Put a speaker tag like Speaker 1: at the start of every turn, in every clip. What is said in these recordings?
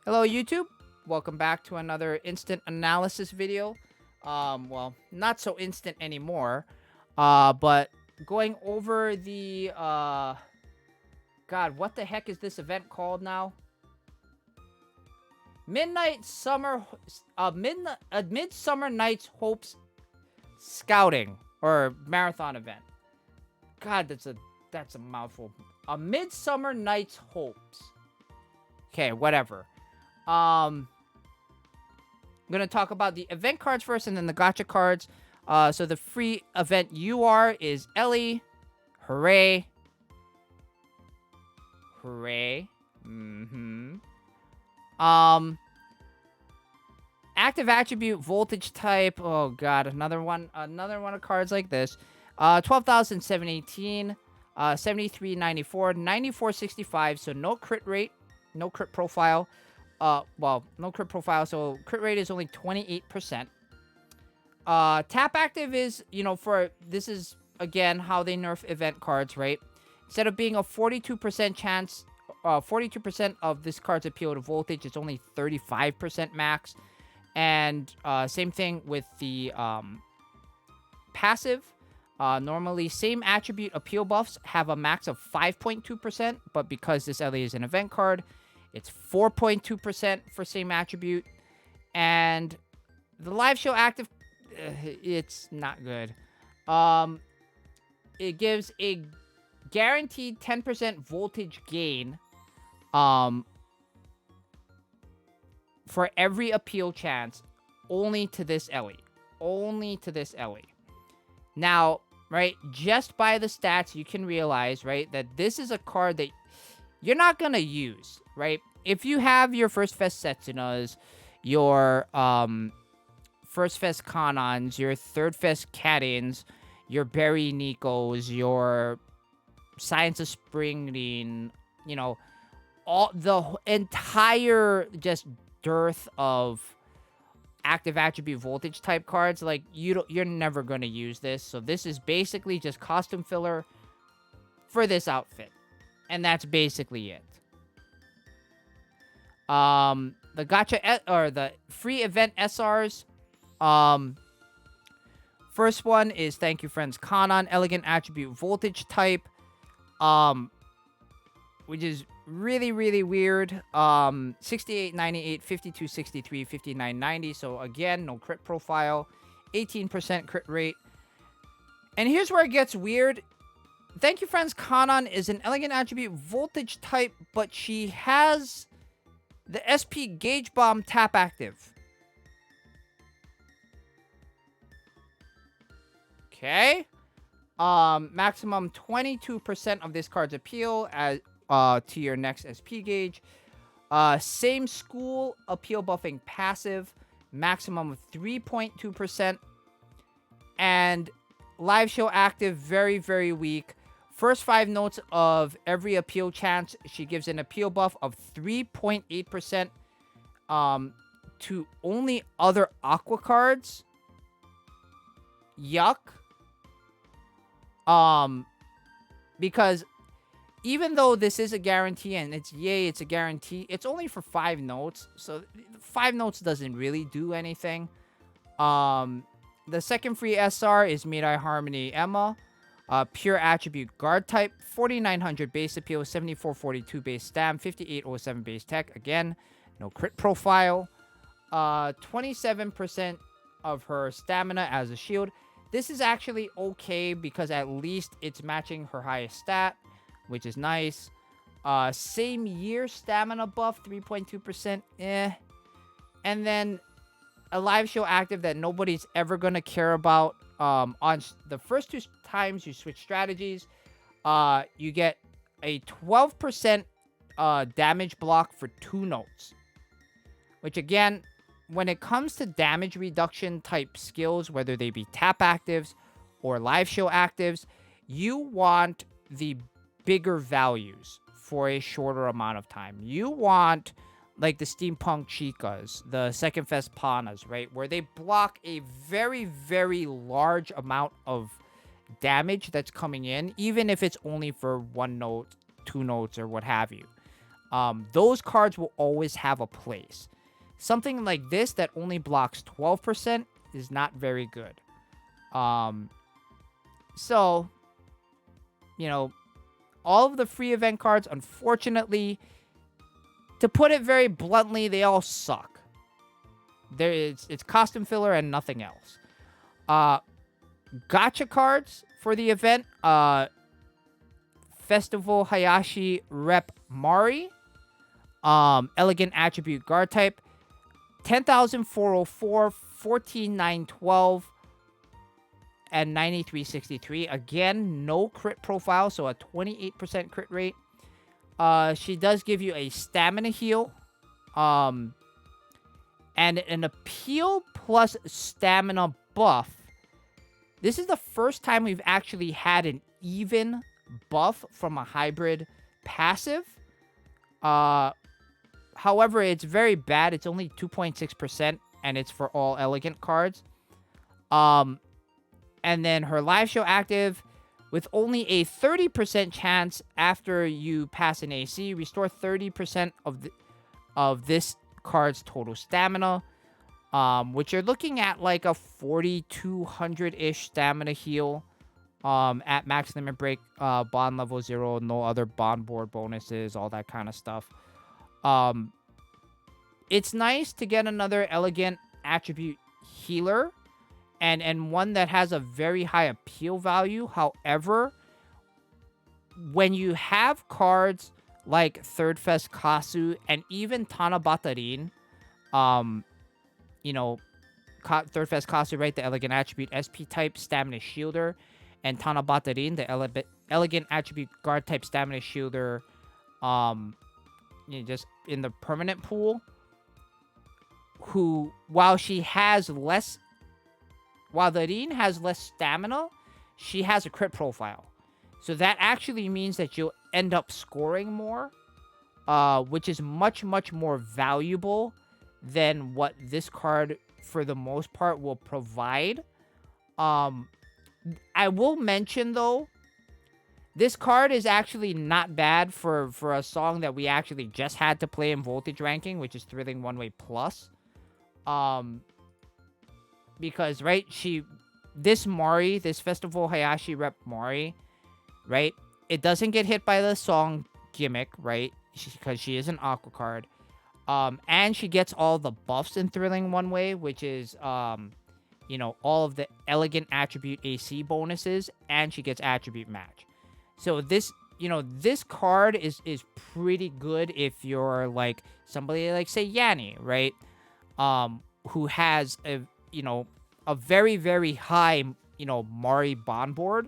Speaker 1: Hello YouTube, welcome back to another instant analysis video. Well, not so instant anymore, but going over the, God, what the heck is this event called now? Midsummer Night's Hopes Scouting, or Marathon event. God, that's a mouthful. A Midsummer Night's Hopes. Okay, whatever. I'm going to talk about the event cards first and then the gacha cards. So the free event UR is Elly. Hooray. Hooray. Active attribute, voltage type. Oh, God. Another one of cards like this. 12,718. 7394. 9465. So no crit rate. No crit profile. Well, no crit profile, so crit rate is only 28%. Tap active is, this is, again, how they nerf event cards, right? Instead of being a 42% chance, 42% of this card's appeal to voltage, it's only 35% max. And, same thing with the, passive. Normally, same attribute appeal buffs have a max of 5.2%, but because this Elly is an event card, it's 4.2% for same attribute. And the live show active, it's not good. It gives a guaranteed 10% voltage gain for every appeal chance only to this Elly. Only to this Elly. Now, right, just by the stats, you can realize, right, that this is a card that you're not going to use, right? If you have your First Fest Setsunas, your First Fest Kanons, your Third Fest Katins, your Berry Nikos, your Science of Spring, all the entire just dearth of active attribute voltage type cards, like, you're never going to use this. So this is basically just costume filler for this outfit. And that's basically it. The gacha or the free event SRs. First one is Thank You Friends Kanon, elegant attribute voltage type. Which is really, really weird. 68, 98, 52, 63, 59, 90. So again, no crit profile. 18% crit rate. And here's where it gets weird. Thank You Friends Kanon is an elegant attribute voltage type, but she has the SP Gauge Bomb tap active. Okay. Maximum 22% of this card's appeal as to your next SP gauge. Same school appeal buffing passive. Maximum of 3.2%. And live show active, very, very weak. First 5 notes of every appeal chance, she gives an appeal buff of 3.8% to only other Aqua cards. Yuck. Because even though this is a guarantee and it's a guarantee, it's only for 5 notes. So 5 notes doesn't really do anything. The second free SR is Mirai Harmony Emma. Pure attribute guard type, 4900 base appeal, 7442 base stam, 5807 base tech. Again, no crit profile. 27% of her stamina as a shield. This is actually okay because at least it's matching her highest stat, which is nice. Same year stamina buff, 3.2%. And then a live show active that nobody's ever going to care about. On the first 2 times you switch strategies, you get a 12% damage block for 2 notes. Which, again, when it comes to damage reduction type skills, whether they be tap actives or live show actives, you want the bigger values for a shorter amount of time. You want, like, the Steampunk Chicas, the Second Fest Panas, right? Where they block a very, very large amount of damage that's coming in, even if it's only for 1 note, 2 notes, or what have you. Those cards will always have a place. Something like this that only blocks 12% is not very good. So, you know, all of the free event cards, unfortunately, to put it very bluntly, they all suck. It's costume filler and nothing else. Gacha cards for the event. Festival Hayashi Rep Mari. Elegant Attribute Guard Type. 10,404, 14,912, and 9363. Again, no crit profile, so a 28% crit rate. She does give you a stamina heal. And an appeal plus stamina buff. This is the first time we've actually had an even buff from a hybrid passive. However, it's very bad. It's only 2.6%, and it's for all elegant cards. And then her live show active, with only a 30% chance after you pass an AC, restore 30% of this card's total stamina, which you're looking at like a 4,200-ish stamina heal at max limit break, bond level 0, no other bond board bonuses, all that kind of stuff. It's nice to get another elegant attribute healer, and one that has a very high appeal value. However, when you have cards like Third Fest Kasu and even Tanabatarin, Third Fest Kasu, right, the elegant attribute SP type stamina shielder, and Tanabatarin, the elegant attribute guard type stamina shielder, just in the permanent pool, who, while the Rin has less stamina, she has a crit profile. So that actually means that you'll end up scoring more, which is much, much more valuable than what this card, for the most part, will provide. I will mention, though, this card is actually not bad for a song that we actually just had to play in Voltage Ranking, which is Thrilling One Way Plus. Because, right, this Festival Hayashi Rep Mari, right, it doesn't get hit by the song gimmick, right, because she is an aqua card. And she gets all the buffs in Thrilling One Way, which is, all of the elegant attribute AC bonuses, and she gets attribute match. So this card is pretty good if you're, like, somebody like, say, Yanni, right, who has a very, very high, Mari bond board.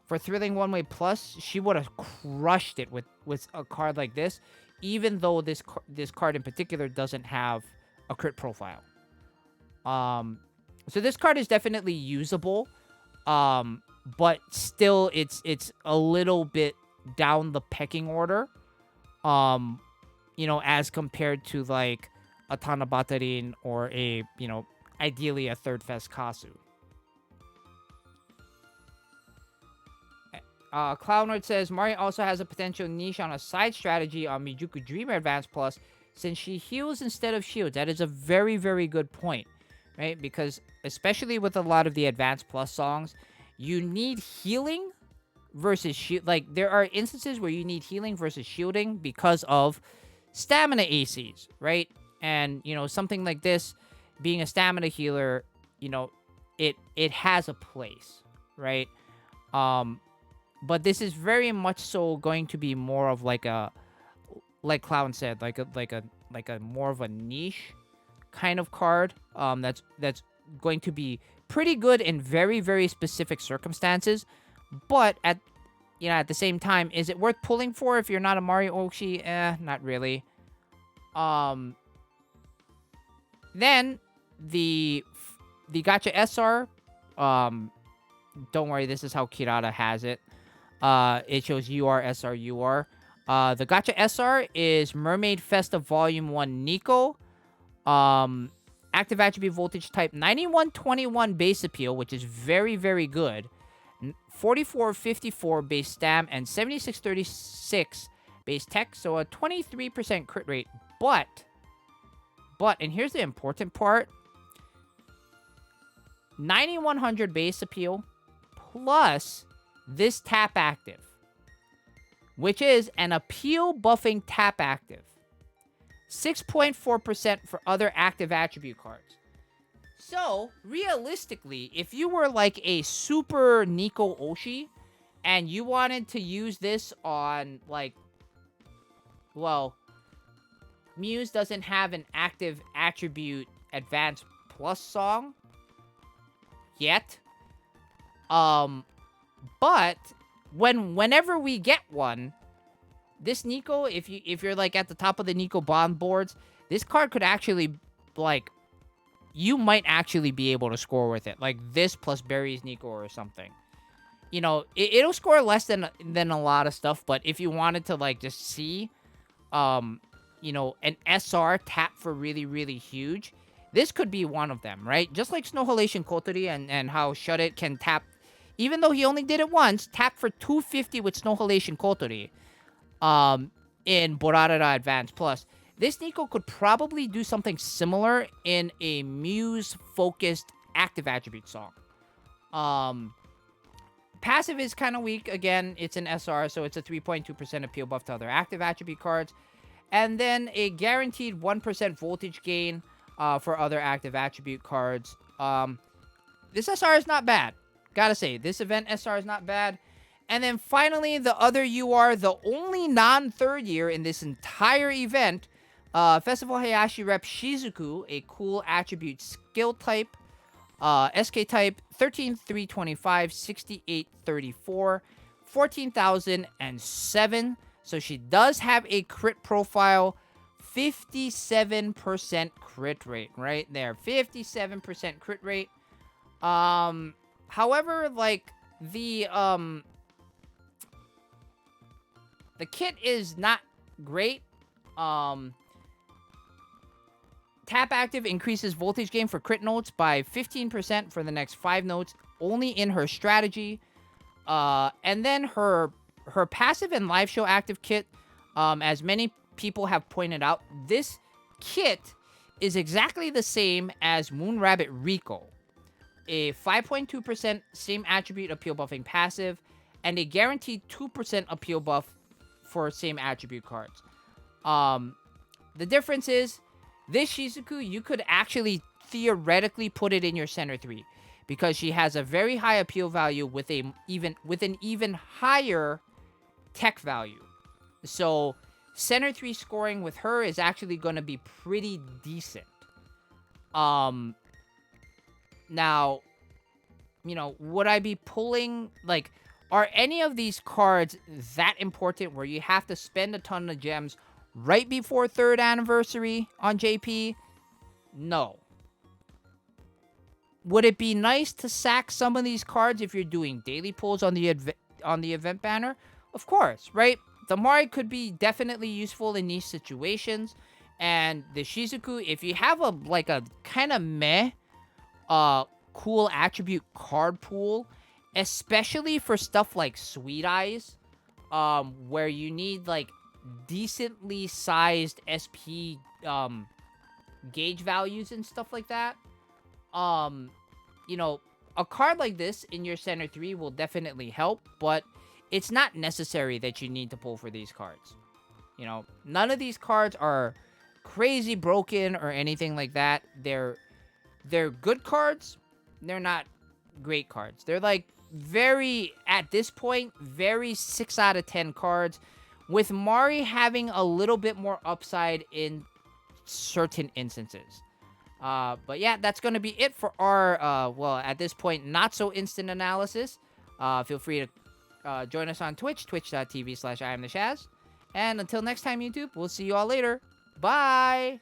Speaker 1: For Thrilling One Way Plus, she would have crushed it with a card like this, even though this card in particular doesn't have a crit profile. So this card is definitely usable, but still it's a little bit down the pecking order, as compared to, like, a Tanabatarin or a, ideally a Third Fest Kasu. Clownard says, Mari also has a potential niche on a side strategy on Mijuku Dreamer Advance Plus, since she heals instead of shields. That is a very, very good point, right? Because, especially with a lot of the Advance Plus songs, you need healing versus shield. Like, there are instances where you need healing versus shielding because of stamina ACs, right? And, something like this, being a stamina healer, it has a place, right? But this is very much so going to be more of like Clown said, like a more of a niche kind of card. That's going to be pretty good in very, very specific circumstances. But at the same time, is it worth pulling for if you're not a Mari Oshi? Not really. Then the Gacha SR, don't worry, this is how Kirara has it. It shows UR, SR, UR. The Gacha SR is Mermaid Festa Volume 1 Nico. Active attribute voltage type 9121 base appeal, which is very, very good. 4454 base stam and 7636 base tech, so a 23% crit rate. And here's the important part, 9100 base appeal plus this tap active, which is an appeal buffing tap active. 6.4% for other active attribute cards. So, realistically, if you were like a super Nico Oshi and you wanted to use this on, like, well, Muse doesn't have an active attribute advance plus song yet. But whenever we get one, this Nico, if you're like at the top of the Nico bond boards, this card could actually, like, you might actually be able to score with it. Like this plus Barry's Nico or something. You know, it'll score less than a lot of stuff, but if you wanted to, like, just see, you know, an SR tap for really, really huge, this could be one of them, right? Just like Snow Halation Kotori and how Shut It can tap, even though he only did it once, tap for 250 with Snow Halation Kotori in Borarada Advance Plus. This Nico could probably do something similar in a Muse-focused active attribute song. Passive is kind of weak. Again, it's an SR, so it's a 3.2% appeal buff to other active attribute cards. And then a guaranteed 1% voltage gain for other active attribute cards. This SR is not bad. Gotta say, this event SR is not bad. And then finally, the other UR, the only non-third year in this entire event, Festival Hayashi Rep Shizuku, a cool attribute skill type, SK type, 13,325, 6834, 14,007. So she does have a crit profile, 57% crit rate right there. 57% crit rate. However, like, the kit is not great. Tap active increases voltage gain for crit notes by 15% for the next 5 notes, only in her strategy. And then her passive and live show active kit, as many people have pointed out, this kit is exactly the same as Moon Rabbit Rico. A 5.2% same attribute appeal buffing passive, and a guaranteed 2% appeal buff for same attribute cards. The difference is, this Shizuku, you could actually theoretically put it in your center 3, because she has a very high appeal value with an even higher tech value. So center 3 scoring with her is actually going to be pretty decent. Now, you know, would I be pulling, like, are any of these cards that important where you have to spend a ton of gems right before 3rd anniversary on JP? No. Would it be nice to sack some of these cards if you're doing daily pulls on the event banner? Of course, right? The Mari could be definitely useful in these situations, and the Shizuku, if you have a kind of meh cool attribute card pool, especially for stuff like Sweet Eyes, where you need, like, decently sized SP gauge values and stuff like that. You know, a card like this in your center 3 will definitely help, but it's not necessary that you need to pull for these cards. You know, none of these cards are crazy broken or anything like that. They're good cards. They're not great cards. They're, like, very, at this point, very 6 out of 10 cards, with Mari having a little bit more upside in certain instances. But yeah, that's going to be it for our, well, at this point, not so instant analysis. Feel free to join us on Twitch, twitch.tv/IamTheShaz. And until next time, YouTube, we'll see you all later. Bye!